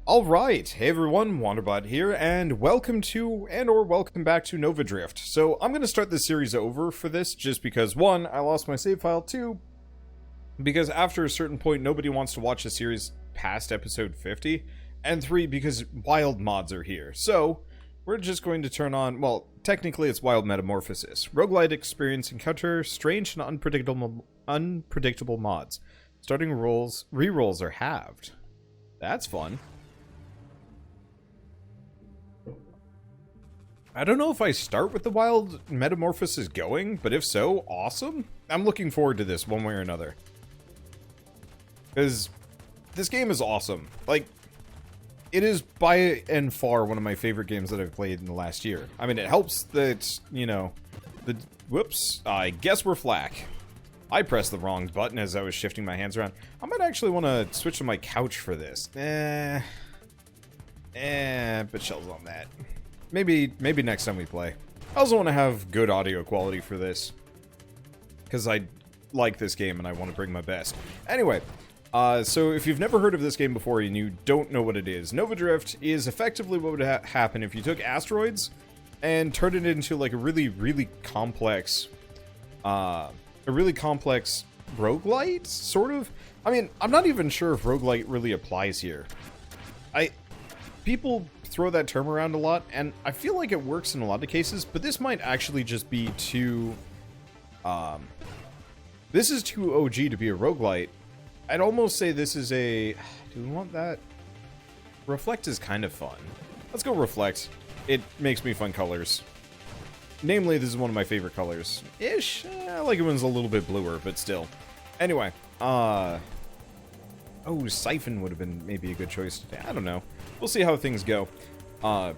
Alright, hey everyone, Wanderbot here, and welcome to, and/or welcome back to Nova Drift. So, I'm gonna start this series over for this, just because, one, I lost my save file, two, because after a certain point, nobody wants to watch the series past episode 50, and three, because wild mods are here. So, we're just going to turn on, well, technically it's wild metamorphosis. Roguelite experience encounter strange and unpredictable mods. Starting rerolls are halved. That's fun. I don't know if I start with the wild metamorphosis going, but if so, awesome. I'm looking forward to this one way or another. Because this game is awesome. Like, it is by and far one of my favorite games that I've played in the last year. I mean, it helps that, you know, whoops, I guess we're flack. I pressed the wrong button as I was shifting my hands around. I might actually want to switch to my couch for this. But shells on that. Maybe next time we play. I also want to have good audio quality for this, because I like this game and I want to bring my best. Anyway, so if you've never heard of this game before and you don't know what it is, Nova Drift is effectively what would happen if you took asteroids and turned it into like a really complex, roguelite, sort of. I mean, I'm not even sure if roguelite really applies here. People throw that term around a lot, and I feel like it works in a lot of cases, but this might actually just be too, this is too OG to be a roguelite. I'd almost say this is a, do we want that? Reflect is kind of fun. Let's go Reflect. It makes me fun colors. Namely, this is one of my favorite colors. Ish. I like it when it's a little bit bluer, but still. Anyway, oh, Siphon would have been maybe a good choice today. I don't know. We'll see how things go. But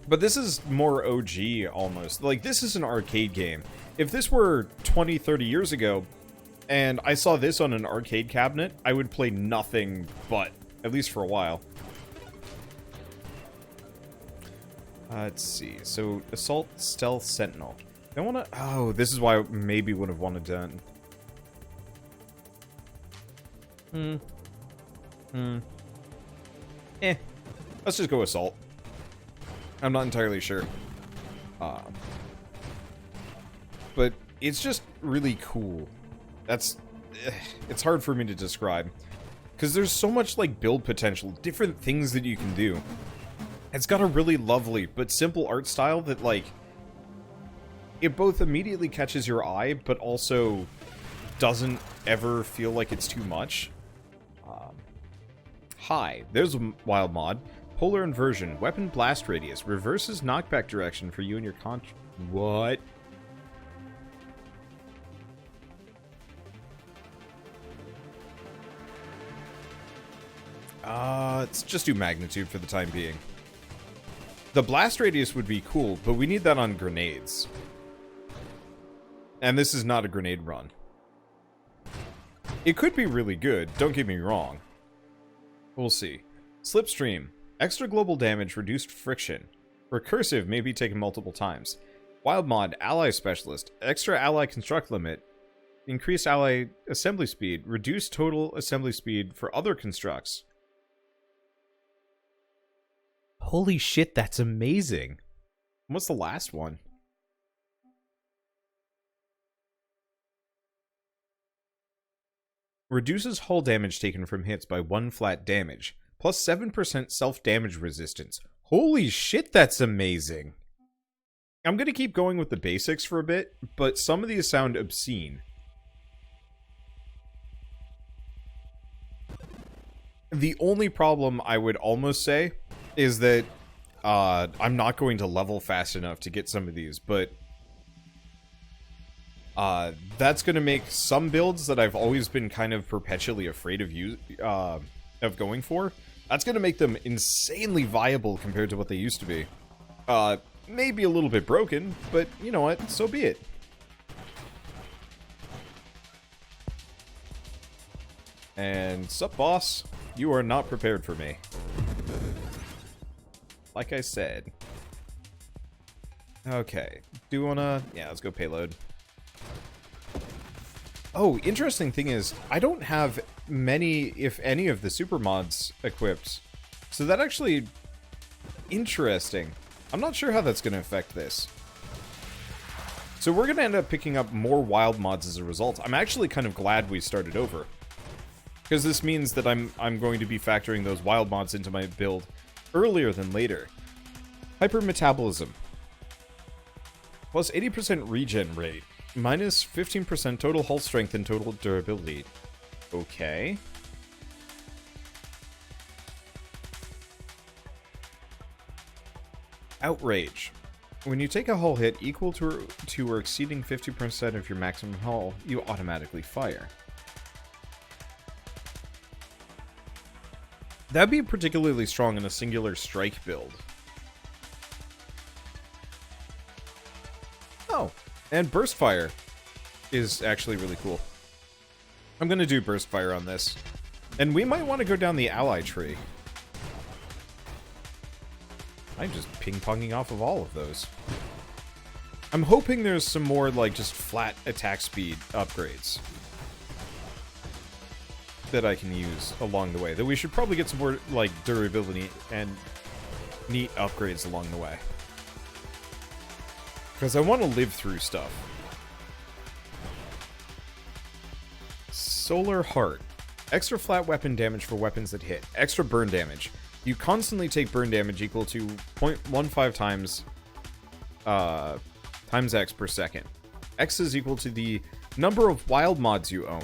this is more OG, almost. Like, this is an arcade game. If this were 20, 30 years ago, and I saw this on an arcade cabinet, I would play nothing but, at least for a while. Let's see. So, Assault, Stealth, Sentinel. I wanna... Oh, this is why I maybe would have wanted done. Let's just go Assault. I'm not entirely sure. But it's just really cool. That's... It's hard for me to describe. Because there's so much, like, build potential. Different things that you can do. It's got a really lovely but simple art style that, like... It both immediately catches your eye, but also doesn't ever feel like it's too much. Hi, there's a wild mod. Polar inversion. Weapon blast radius. Reverses knockback direction for you and your What? Let's just do magnitude for the time being. The blast radius would be cool, but we need that on grenades. And this is not a grenade run. It could be really good, don't get me wrong. We'll see. Slipstream. Extra global damage, reduced friction. Recursive may be taken multiple times. Wild mod, ally specialist. Extra ally construct limit. Increased ally assembly speed. Reduced total assembly speed for other constructs. Holy shit, that's amazing. What's the last one? Reduces hull damage taken from hits by 1 flat damage. Plus 7% self-damage resistance. Holy shit, that's amazing. I'm gonna keep going with the basics for a bit, but some of these sound obscene. The only problem I would almost say is that I'm not going to level fast enough to get some of these, but that's going to make some builds that I've always been kind of perpetually afraid of going for. That's going to make them insanely viable compared to what they used to be. Maybe a little bit broken, but you know what? So be it. And sup, boss? You are not prepared for me. Like I said. Okay. Do you wanna... Yeah, let's go payload. Oh, interesting thing is, I don't have many, if any, of the super mods equipped. So that actually... Interesting. I'm not sure how that's going to affect this. So we're going to end up picking up more wild mods as a result. I'm actually kind of glad we started over. Because this means that I'm going to be factoring those wild mods into my build earlier than later. Hypermetabolism. Plus 80% regen rate. Minus 15% total hull strength and total durability. Okay. Outrage. When you take a hull hit equal to or exceeding 50% of your maximum hull, you automatically fire. That'd be particularly strong in a singular strike build. Oh, and burst fire is actually really cool. I'm gonna do burst fire on this. And we might want to go down the ally tree. I'm just ping-ponging off of all of those. I'm hoping there's some more, like, just flat attack speed upgrades that I can use along the way. Though we should probably get some more, like, durability and neat upgrades along the way. Because I want to live through stuff. Solar Heart. Extra flat weapon damage for weapons that hit. Extra burn damage. You constantly take burn damage equal to 0.15 times X per second. X is equal to the number of wild mods you own.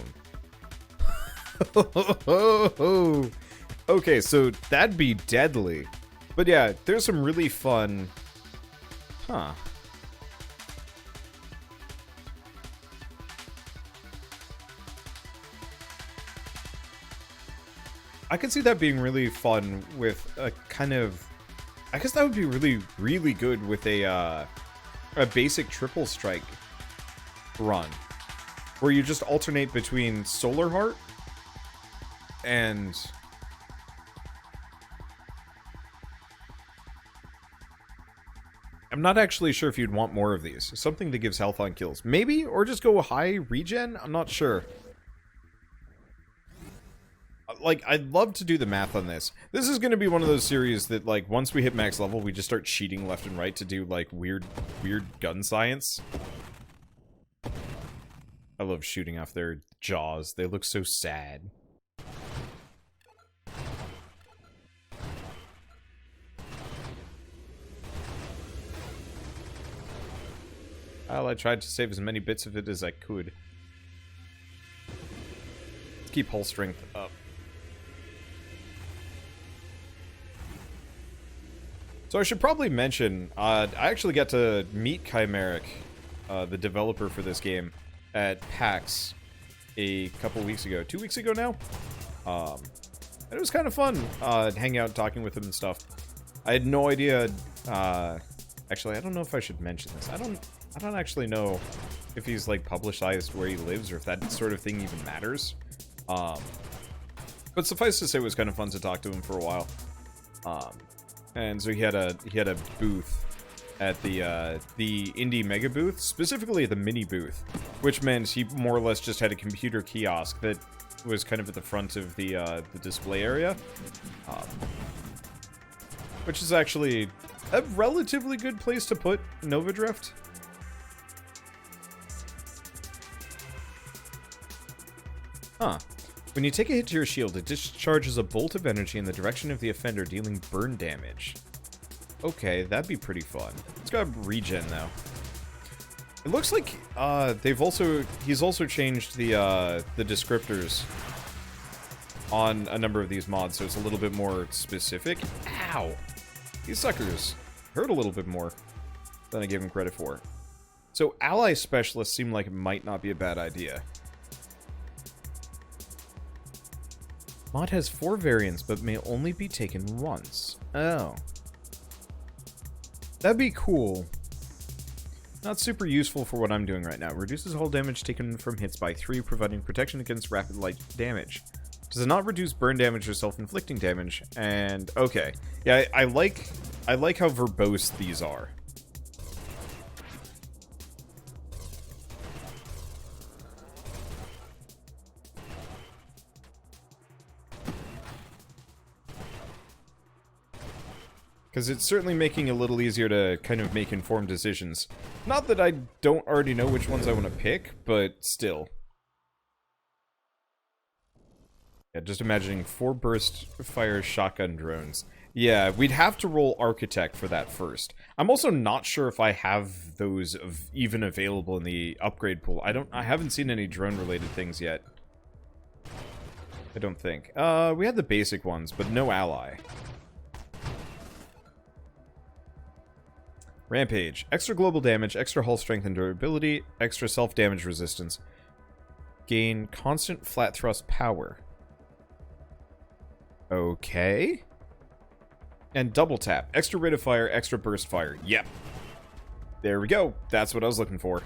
Okay, so that'd be deadly. But yeah, there's some really fun... Huh. I could see that being really fun with a kind of... I guess that would be really, really good with a basic triple strike run. Where you just alternate between Solar Heart and... I'm not actually sure if you'd want more of these. Something that gives health on kills. Maybe? Or just go high regen? I'm not sure. Like, I'd love to do the math on this. This is going to be one of those series that, like, once we hit max level, we just start cheating left and right to do, like, weird gun science. I love shooting off their jaws. They look so sad. Well, I tried to save as many bits of it as I could. Let's keep hull strength up. So I should probably mention, I actually got to meet Chimeric, the developer for this game, at PAX a couple weeks ago. 2 weeks ago now? And it was kind of fun, hanging out and talking with him and stuff. I had no idea, actually, I don't know if I should mention this. I don't actually know if he's, like, publicized where he lives or if that sort of thing even matters. But suffice to say, it was kind of fun to talk to him for a while. And so he had a booth at the indie mega booth, specifically at the mini booth, which meant he more or less just had a computer kiosk that was kind of at the front of the display area, which is actually a relatively good place to put Nova Drift. Huh. When you take a hit to your shield, it discharges a bolt of energy in the direction of the offender, dealing burn damage. Okay, that'd be pretty fun. It's got regen, though. It looks like he's also changed the descriptors on a number of these mods, so it's a little bit more specific. Ow! These suckers hurt a little bit more than I gave him credit for. So ally specialists seem like it might not be a bad idea. Mod has 4 variants, but may only be taken once. Oh. That'd be cool. Not super useful for what I'm doing right now. Reduces hull damage taken from hits by 3, providing protection against rapid light damage. Does not reduce burn damage or self-inflicting damage. And, okay. Yeah, I like how verbose these are. Because it's certainly making it a little easier to kind of make informed decisions. Not that I don't already know which ones I want to pick, but still. Yeah, just imagining 4 burst fire shotgun drones. Yeah, we'd have to roll Architect for that first. I'm also not sure if I have those even available in the upgrade pool. I haven't seen any drone-related things yet. I don't think. We had the basic ones, but no ally. Rampage. Extra global damage, extra hull strength and durability, extra self-damage resistance. Gain constant flat thrust power. Okay. And double tap. Extra rate of fire, extra burst fire. Yep. There we go. That's what I was looking for.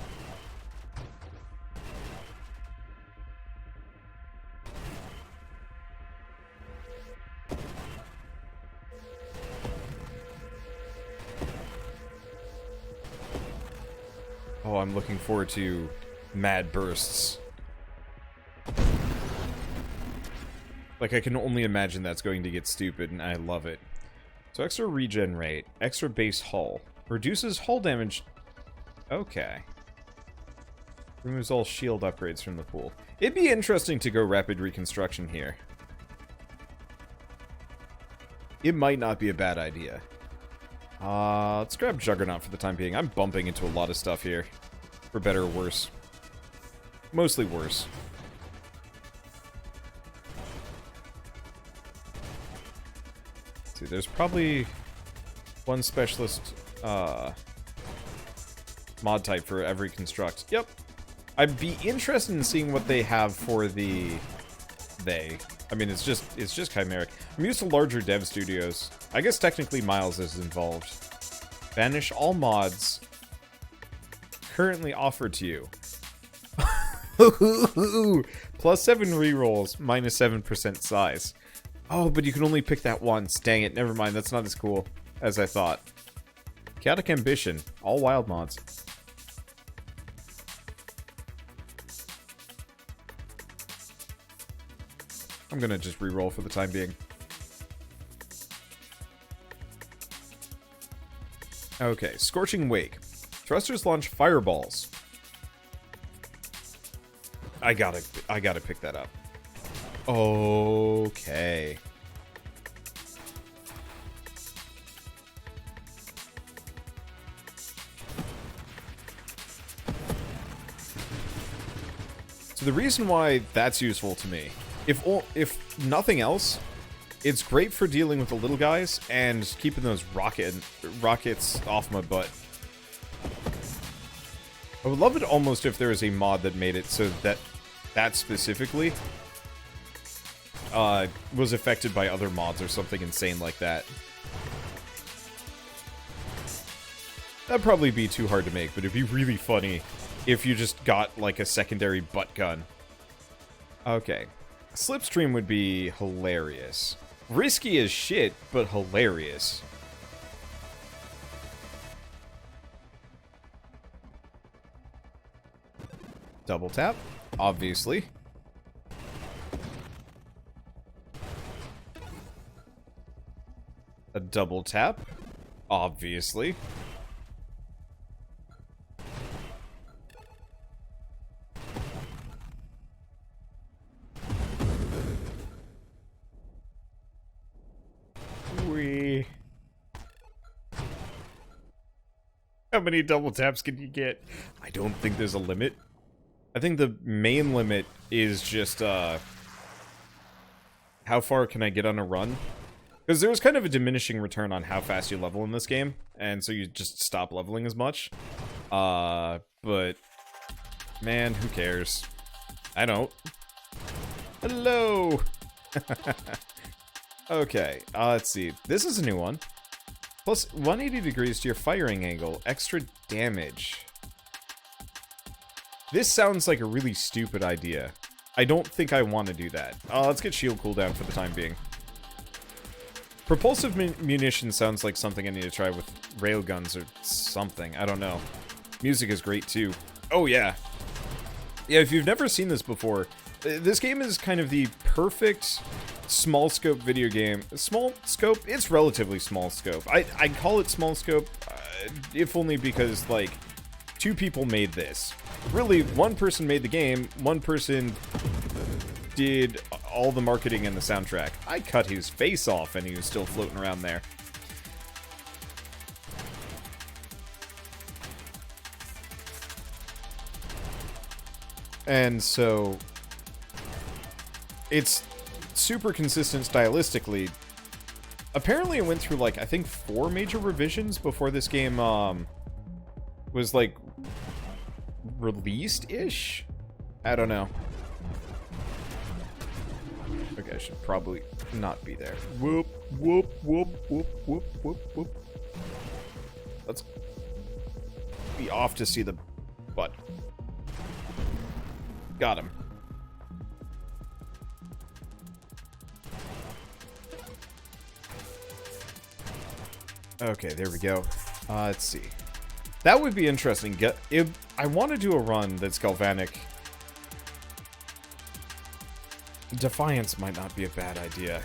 Oh, I'm looking forward to mad bursts. Like, I can only imagine that's going to get stupid, and I love it. So extra regen rate, extra base hull. Reduces hull damage. Okay. Removes all shield upgrades from the pool. It'd be interesting to go rapid reconstruction here. It might not be a bad idea. Let's grab Juggernaut for the time being. I'm bumping into a lot of stuff here. For better or worse. Mostly worse. Let's see, there's probably one specialist mod type for every construct. Yep. I'd be interested in seeing what they have for the... I mean, it's just chimeric. I'm used to larger dev studios. I guess technically Miles is involved. Banish all mods currently offered to you. Plus 7 rerolls, minus 7% size. Oh, but you can only pick that once. Dang it, never mind. That's not as cool as I thought. Chaotic Ambition, all wild mods. I'm gonna just reroll for the time being. Okay, Scorching Wake. Thrusters launch fireballs. I gotta pick that up. Okay. So the reason why that's useful to me, if nothing else, it's great for dealing with the little guys and keeping those rockets off my butt. I would love it almost if there was a mod that made it so that specifically was affected by other mods or something insane like that. That'd probably be too hard to make, but it'd be really funny if you just got like a secondary butt gun. Okay. Slipstream would be hilarious. Risky as shit, but hilarious. Double tap, obviously. A double tap, obviously. How many double taps can you get? I don't think there's a limit. I think the main limit is just, how far can I get on a run? Because there was kind of a diminishing return on how fast you level in this game, and so you just stop leveling as much. But, man, who cares? I don't. Hello! Okay, let's see. This is a new one. Plus 180 degrees to your firing angle. Extra damage. This sounds like a really stupid idea. I don't think I want to do that. Let's get shield cooldown for the time being. Propulsive munition sounds like something I need to try with railguns or something. I don't know. Music is great too. Oh yeah. Yeah, if you've never seen this before, this game is kind of the perfect small scope video game. Small scope? It's relatively small scope. I call it small scope, if only because, like, 2 people made this. Really, 1 person made the game, 1 person did all the marketing and the soundtrack. I cut his face off and he was still floating around there. And so, it's super consistent stylistically. Apparently it went through, like, I think 4 major revisions before this game, was, like, released-ish? I don't know. Okay, I should probably not be there. Whoop, whoop, whoop, whoop, whoop, whoop, whoop. Let's be off to see the butt. Got him. Okay, there we go. Let's see. That would be interesting. I want to do a run that's galvanic. Defiance might not be a bad idea.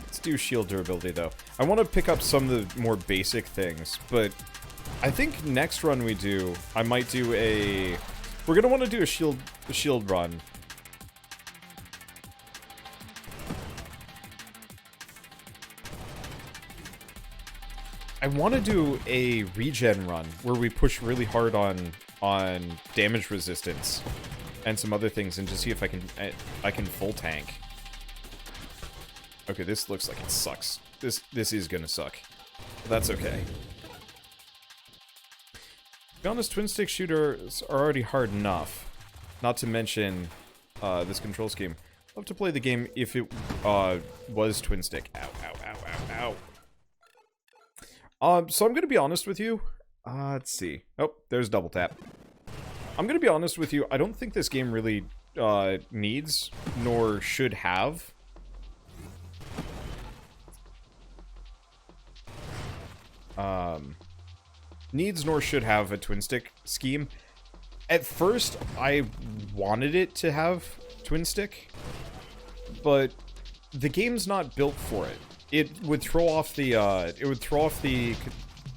Let's do shield durability, though. I want to pick up some of the more basic things, but I think next run we do, I might do a... We're going to want to do a shield run. I want to do a regen run where we push really hard on damage resistance and some other things, and just see if I can full tank. Okay, this looks like it sucks. This is gonna suck. But that's okay. To be honest, twin stick shooters are already hard enough. Not to mention this control scheme. I'd love to play the game if it was twin stick. Ow, ow, ow, ow, ow. So I'm gonna be honest with you. Let's see. Oh, there's double tap. I'm gonna be honest with you. I don't think this game really needs nor should have a twin stick scheme. At first, I wanted it to have twin stick, but the game's not built for it. It would throw off the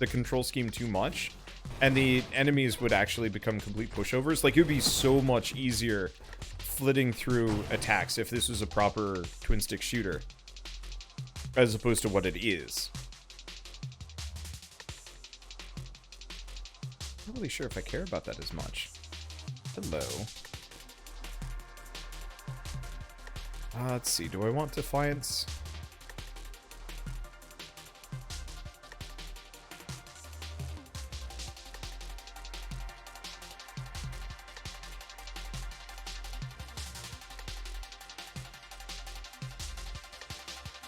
control scheme too much, and the enemies would actually become complete pushovers. Like, it would be so much easier flitting through attacks if this was a proper twin stick shooter, as opposed to what it is. I'm not really sure if I care about that as much. Hello. Let's see, do I want Defiance?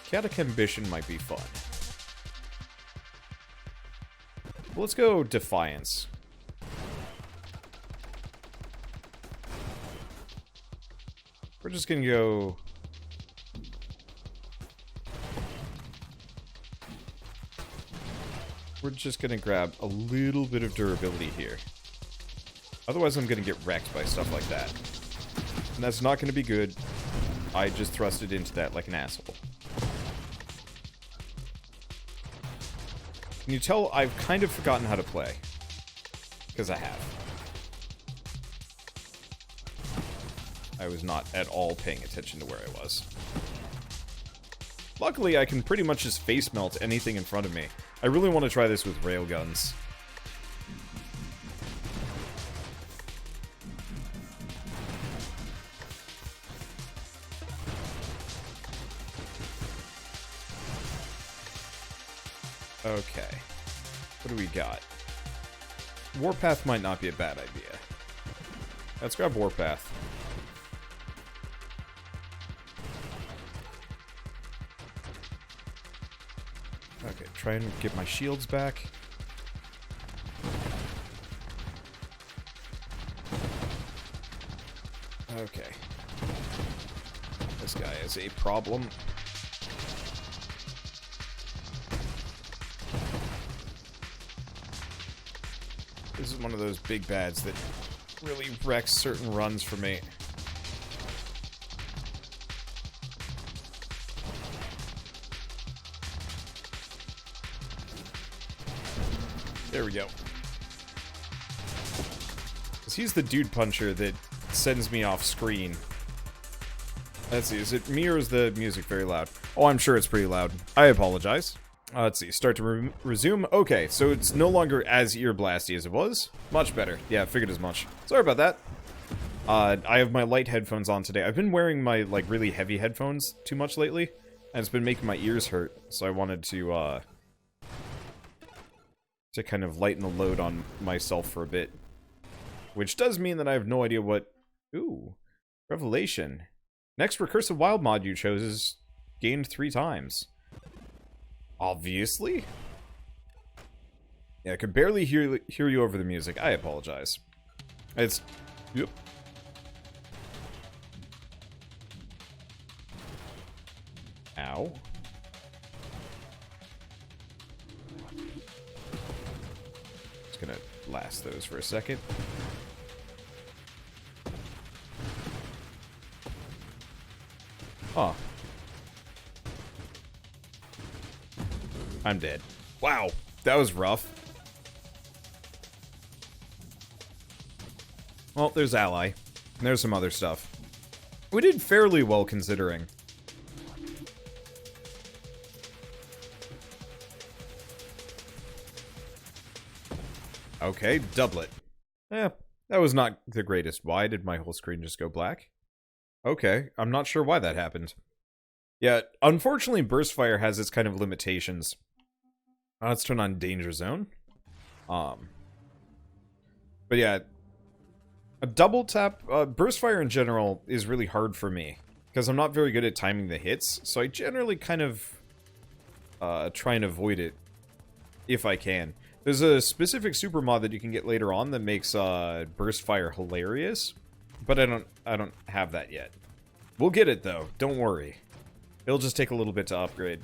Chaotic Ambition might be fun. Well, let's go Defiance. We're just gonna go... We're just gonna grab a little bit of durability here. Otherwise, I'm gonna get wrecked by stuff like that. And that's not gonna be good. I just thrusted into that like an asshole. Can you tell I've kind of forgotten how to play? Because I have. I was not at all paying attention to where I was. Luckily, I can pretty much just face melt anything in front of me. I really want to try this with railguns. Okay. What do we got? Warpath might not be a bad idea. Let's grab Warpath. Okay, try and get my shields back. Okay. This guy is a problem. This is one of those big bads that really wrecks certain runs for me. There we go. 'Cause he's the dude puncher that sends me off screen. Let's see, is it me or is the music very loud? Oh, I'm sure it's pretty loud. I apologize. Let's see, start to resume. Okay, so it's no longer as ear blasty as it was. Much better. Yeah, I figured as much. Sorry about that. I have my light headphones on today. I've been wearing my, like, really heavy headphones too much lately, and it's been making my ears hurt, so I wanted to kind of lighten the load on myself for a bit. Which does mean that I have no idea what... Ooh. Revelation. Next recursive wild mod you chose is gained 3 times. Obviously? Yeah, I could barely hear you over the music. I apologize. It's... Yep. Ow. Just gonna blast those for a second. Huh. I'm dead. Wow, that was rough. Well, there's ally. And there's some other stuff. We did fairly well considering. Okay, doublet. Eh, that was not the greatest. Why did my whole screen just go black? Okay, I'm not sure why that happened. Yeah, unfortunately, burst fire has its kind of limitations. Let's turn on danger zone. But yeah, a double tap, burst fire in general is really hard for me because I'm not very good at timing the hits. So I generally kind of try and avoid it if I can. There's a specific super mod that you can get later on that makes burst fire hilarious, but I don't have that yet. We'll get it though. Don't worry. It'll just take a little bit to upgrade.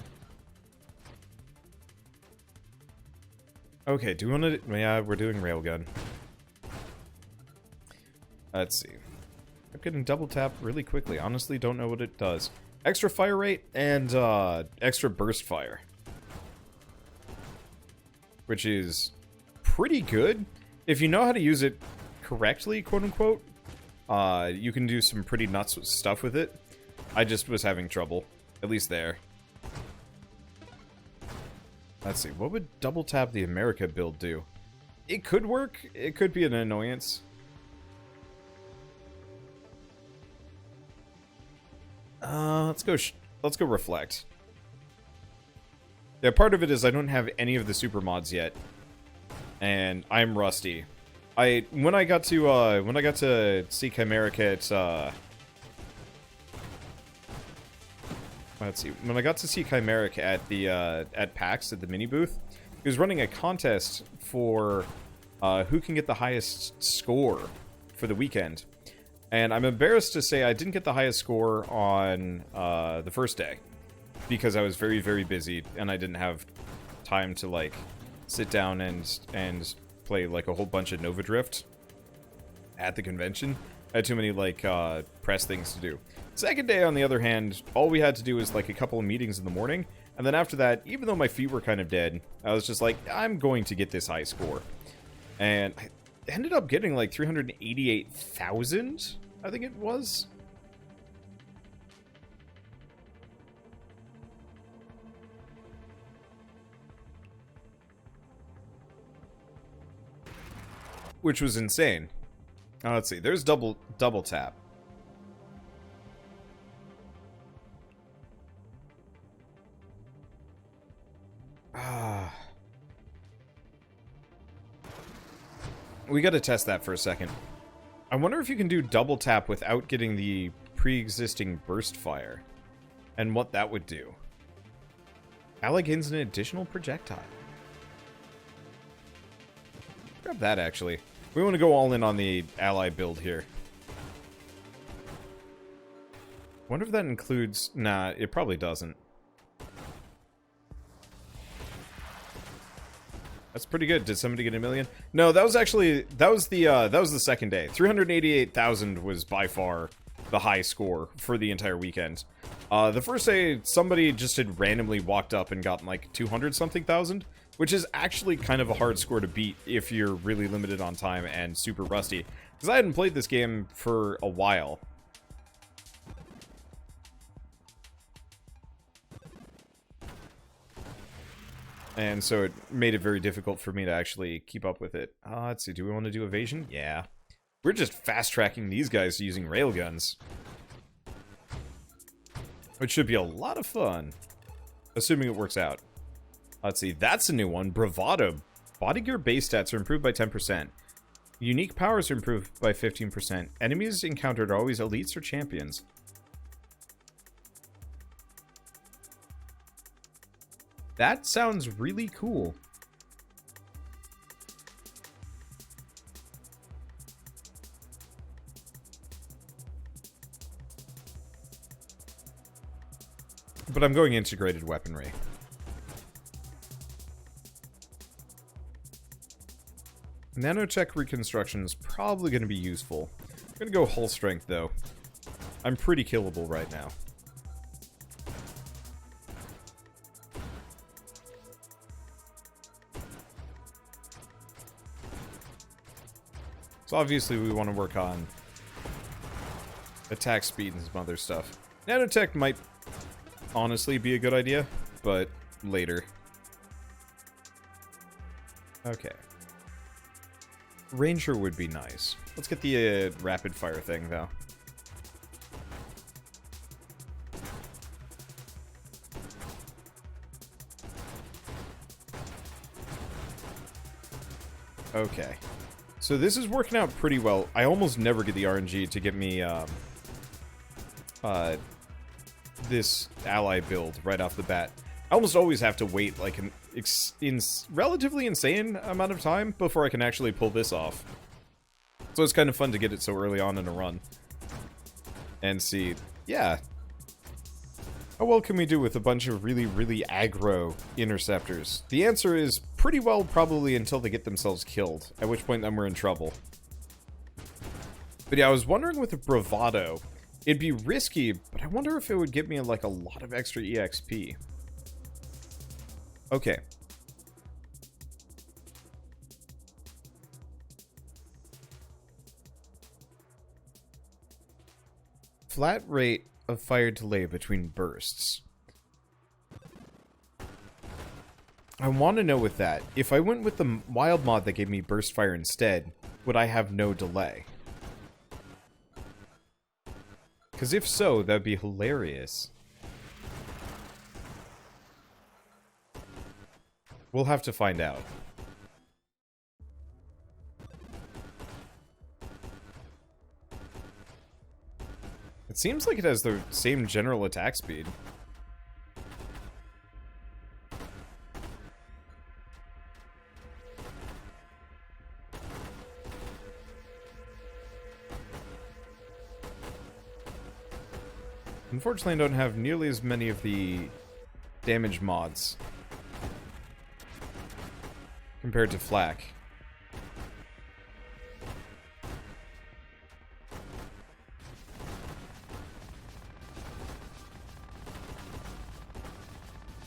Okay, do we want to... Yeah, we're doing railgun. Let's see. I'm getting double tap really quickly. Honestly, don't know what it does. Extra fire rate and extra burst fire. Which is pretty good. If you know how to use it correctly, quote-unquote, you can do some pretty nuts stuff with it. I just was having trouble. At least there. Let's see, what would double tap the America build do? It could work. It could be an annoyance. Let's go reflect. Yeah, part of it is I don't have any of the super mods yet, and I'm rusty. When I got to see Chimerica at let's see. When I got to see Chimeric at the at PAX at the mini booth, he was running a contest for who can get the highest score for the weekend. And I'm embarrassed to say I didn't get the highest score on the first day because I was very, very busy and I didn't have time to like sit down and play like a whole bunch of Nova Drift at the convention. I had too many like press things to do. Second day, on the other hand, all we had to do was like a couple of meetings in the morning, and then after that, even though my feet were kind of dead, I was just like, I'm going to get this high score. And I ended up getting like 388,000, I think it was. Which was insane. Let's see, there's double tap. We gotta test that for a second. I wonder if you can do double tap without getting the pre-existing burst fire. And what that would do. Ally gains an additional projectile. Grab that, actually. We want to go all in on the ally build here. Wonder if that includes... Nah, it probably doesn't. That's pretty good. Did somebody get 1 million? No, that was actually... That was the second day. 388,000 was by far the high score for the entire weekend. The first day, somebody just had randomly walked up and gotten like 200-something thousand. which is actually kind of a hard score to beat if you're really limited on time and super rusty. Because I hadn't played this game for a while. And so it made it very difficult for me to actually keep up with it. Let's see, do we want to do evasion? Yeah. We're just fast-tracking these guys using railguns. Which should be a lot of fun. Assuming it works out. Let's see, that's a new one. Bravado. Body gear base stats are improved by 10%. Unique powers are improved by 15%. Enemies encountered are always elites or champions. That sounds really cool. But I'm going integrated weaponry. Nanotech reconstruction is probably going to be useful. I'm going to go hull strength, though. I'm pretty killable right now. So obviously we want to work on attack speed and some other stuff. Nanotech might honestly be a good idea, but later. Okay. Ranger would be nice. Let's get the rapid fire thing, though. Okay. So this is working out pretty well. I almost never get the RNG to get me this ally build right off the bat. I almost always have to wait like an relatively insane amount of time before I can actually pull this off. So it's kind of fun to get it so early on in a run. And see, yeah. How well can we do with a bunch of really, really aggro interceptors? The answer is pretty well probably until they get themselves killed, at which point then we're in trouble. But yeah, I was wondering with the bravado, it'd be risky, but I wonder if it would give me like a lot of extra EXP. Okay. Flat rate of fire delay between bursts. I want to know with that, if I went with the wild mod that gave me burst fire instead, would I have no delay? Because if so, that'd be hilarious. We'll have to find out. It seems like it has the same general attack speed. Unfortunately, I don't have nearly as many of the damage mods compared to Flak.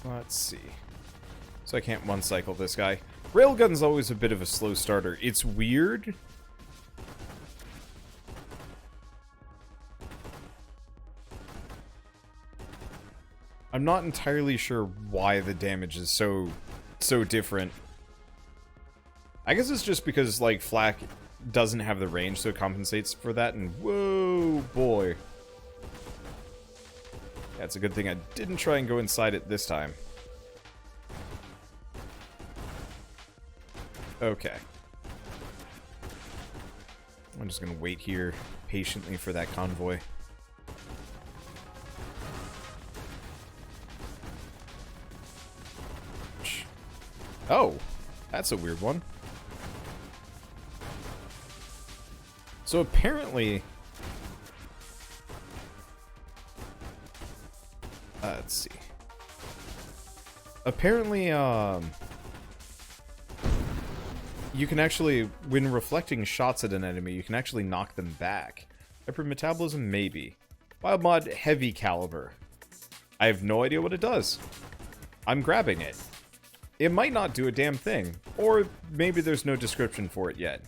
Let's see. So I can't one-cycle this guy. Railgun's always a bit of a slow starter. It's weird. I'm not entirely sure why the damage is so different. I guess it's just because, like, Flak doesn't have the range, so it compensates for that, and whoa, boy. Yeah, it's a good thing I didn't try and go inside it this time. Okay. I'm just gonna wait here patiently for that convoy. Oh, that's a weird one. So apparently... let's see. Apparently, you can actually, when reflecting shots at an enemy, you can actually knock them back. Hyper metabolism, maybe. Wild mod, heavy caliber. I have no idea what it does. I'm grabbing it. it might not do a damn thing. Or maybe there's no description for it yet.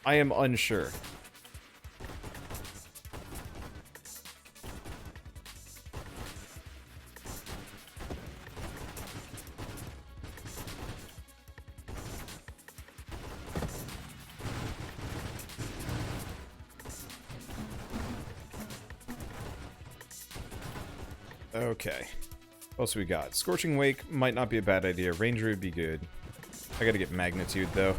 I am unsure. Okay. What else we got? Scorching Wake might not be a bad idea. Ranger would be good. I gotta get Magnitude, though.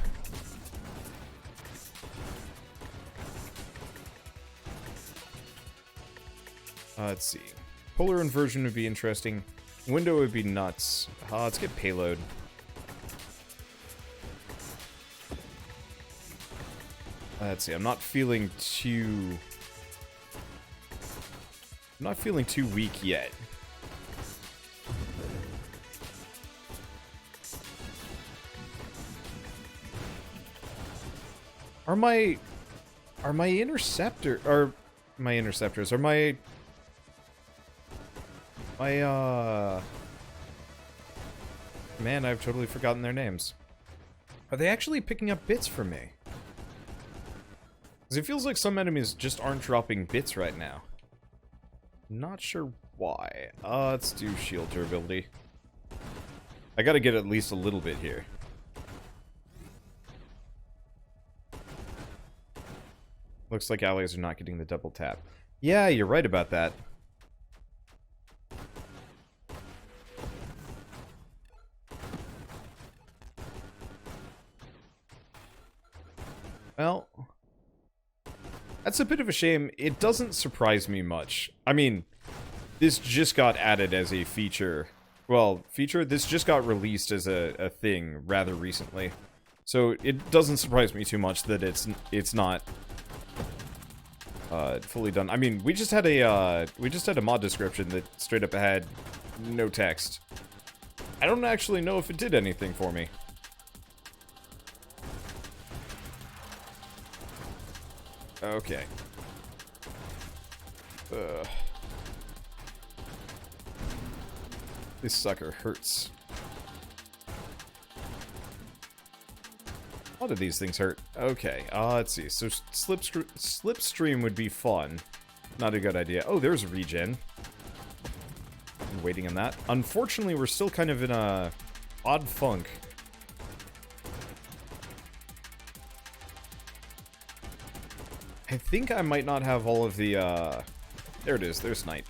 Let's see. Polar Inversion would be interesting. Window would be nuts. Let's get Payload. Let's see. I'm not feeling too weak yet. Are my interceptors, man, I've totally forgotten their names. Are they actually picking up bits for me? Because it feels like some enemies just aren't dropping bits right now. Not sure why. Let's do shield durability. I gotta get at least a little bit here. Looks like allies are not getting the double tap. Yeah, you're right about that. Well, that's a bit of a shame. It doesn't surprise me much. I mean, this just got added as a feature. Well, this just got released as a thing rather recently. So it doesn't surprise me too much that it's not fully done. I mean, we just had a mod description that straight up had no text. I don't actually know if it did anything for me. Okay. This sucker hurts. A lot of these things hurt. Okay, let's see. So Slipstream would be fun. Not a good idea. Oh, there's regen. I'm waiting on that. Unfortunately, we're still kind of in a odd funk. I think I might not have all of the, there it is, there's Knight.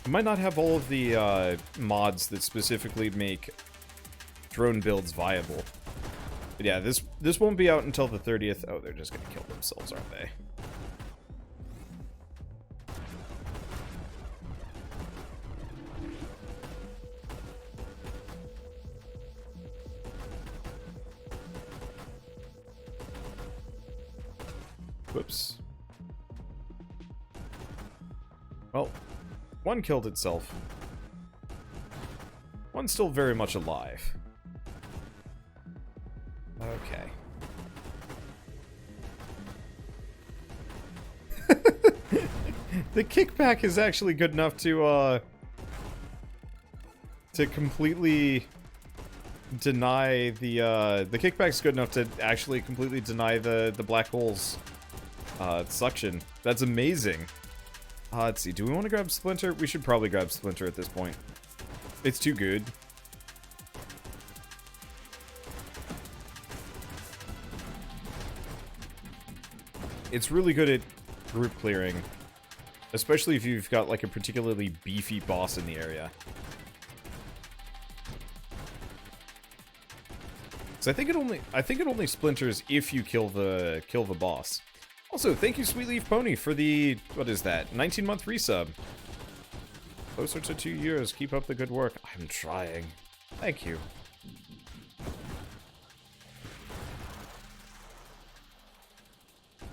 I might not have all of the, mods that specifically make drone builds viable. But yeah, this won't be out until the 30th. Oh, they're just gonna kill themselves, aren't they? Whoops. Well, one killed itself. One's still very much alive. Okay. The kickback is actually good enough to completely deny the kickback's good enough to actually completely deny the black hole's suction. That's amazing. Let's see. Do we want to grab Splinter? We should probably grab Splinter at this point. It's too good. It's really good at group clearing, especially if you've got like a particularly beefy boss in the area. So I think it only splinters if you kill the boss. Also, thank you, Sweet Leaf Pony, for the, what is that, 19-month resub. Closer to 2 years. Keep up the good work. I'm trying. Thank you.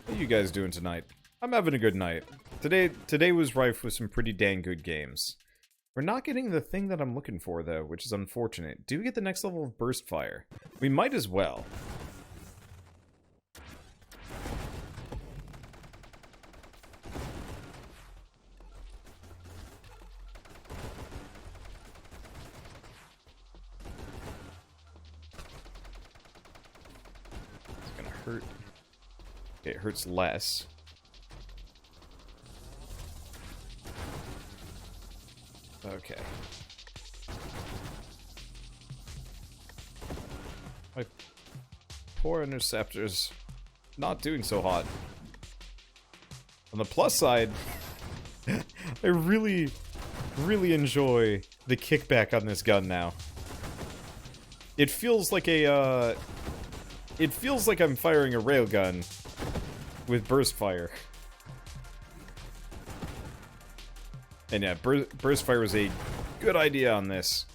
What are you guys doing tonight? I'm having a good night. Today was rife with some pretty dang good games. We're not getting the thing that I'm looking for, though, which is unfortunate. Do we get the next level of Burst Fire? We might as well. hurt? Okay, it hurts less. Okay. My poor interceptors not doing so hot. On the plus side, I really enjoy the kickback on this gun now. It feels like a, it feels like I'm firing a railgun with burst fire. And yeah, burst fire was a good idea on this.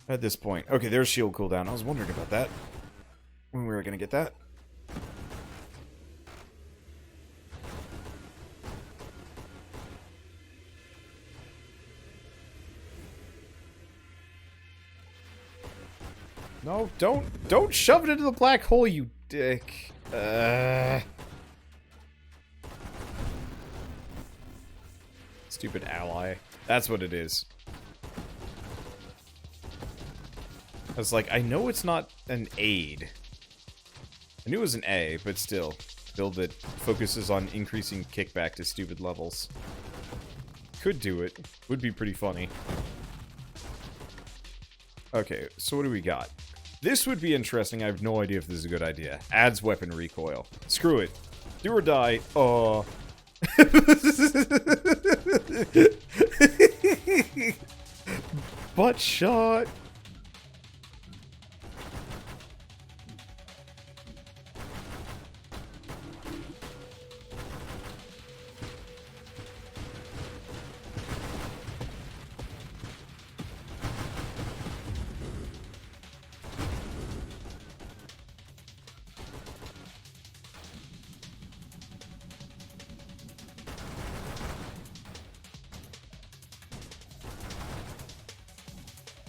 At this point. Okay, there's shield cooldown. I was wondering about that. When we were gonna get that. No, don't shove it into the black hole, you dick. Stupid ally. That's what it is. I was like, I know it's not an aid. I knew it was an A, but still. Build that focuses on increasing kickback to stupid levels. Could do it. Would be pretty funny. Okay, so what do we got? This would be interesting. I have no idea if this is a good idea. Adds weapon recoil. Screw it. Do or die. Oh. Butt shot.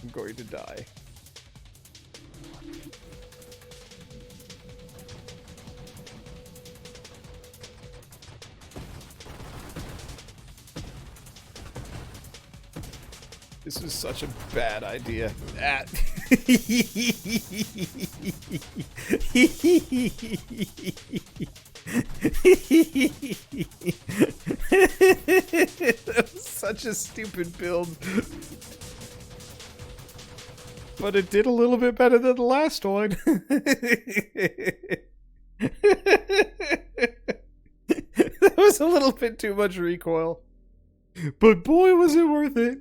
I'm going to die. This is such a bad idea. Ah. That was such a stupid build. But it did a little bit better than the last one. That was a little bit too much recoil. But boy, was it worth it.